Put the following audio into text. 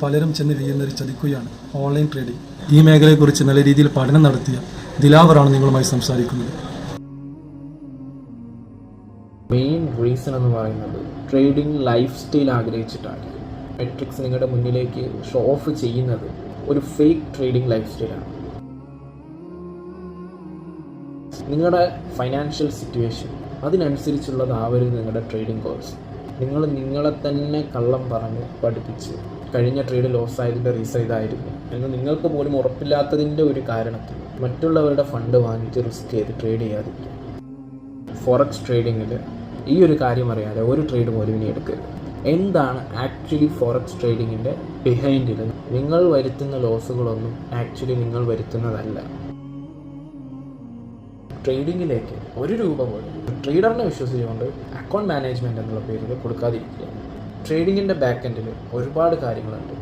പലരും ചെന്ന് വീഴുന്നൊരു ചതിക്കുകയാണ് online trading. ഈ മേഖലയെക്കുറിച്ച് നല്ല രീതിയിൽ പഠനം നടത്തിയ ദിലാവറാണ് നിങ്ങളുമായി സംസാരിക്കുന്നത്. മെയിൻ റീസൺ എന്ന് പറയുന്നത് ട്രേഡിംഗ് ലൈഫ് സ്റ്റൈൽ ആഗ്രഹിച്ചിട്ടാണ്. മെട്രിക്സ് നിങ്ങളുടെ മുന്നിലേക്ക് ഷോ ഓഫ് ചെയ്യുന്നത് ഒരു ഫേക്ക് ട്രേഡിംഗ് ലൈഫ് സ്റ്റൈലാണ്. നിങ്ങളുടെ ഫൈനാൻഷ്യൽ സിറ്റുവേഷൻ അതിനനുസരിച്ചുള്ളതാവരുത് നിങ്ങളുടെ ട്രേഡിംഗ് കോഴ്സ്. നിങ്ങളെ തന്നെ കള്ളം പറഞ്ഞ് പഠിപ്പിച്ച് കഴിഞ്ഞ ട്രേഡ് ലോസ് ആയതിൻ്റെ റീസൺ ഇതായിരുന്നു എന്ന് നിങ്ങൾക്ക് പോലും ഉറപ്പില്ലാത്തതിൻ്റെ ഒരു കാരണത്തിൽ മറ്റുള്ളവരുടെ ഫണ്ട് വാങ്ങിച്ച് റിസ്ക് ചെയ്ത് ട്രേഡ് ചെയ്യാതിരിക്കുക. ഫോറക്സ് ട്രേഡിങ്ങിൽ ഈ ഒരു കാര്യം അറിയാതെ ഒരു ട്രേഡ് പോലും ഇനി എടുക്കരുത്. എന്താണ് ആക്ച്വലി ഫോറക്സ് ട്രേഡിങ്ങിൻ്റെ ബിഹൈൻഡിൽ? നിങ്ങൾ വരുത്തുന്ന ലോസുകളൊന്നും ആക്ച്വലി നിങ്ങൾ വരുത്തുന്നതല്ല. ട്രേഡിങ്ങിലേക്ക് ഒരു രൂപ പോലും ട്രേഡറിനെ വിശ്വസിച്ചുകൊണ്ട് അക്കൗണ്ട് മാനേജ്മെൻറ്റ് എന്നുള്ള പേരിൽ കൊടുക്കാതിരിക്കുക. ട്രേഡിങ്ങിൻ്റെ ബാക്ക് എൻഡിൽ ഒരുപാട് കാര്യങ്ങളുണ്ട്.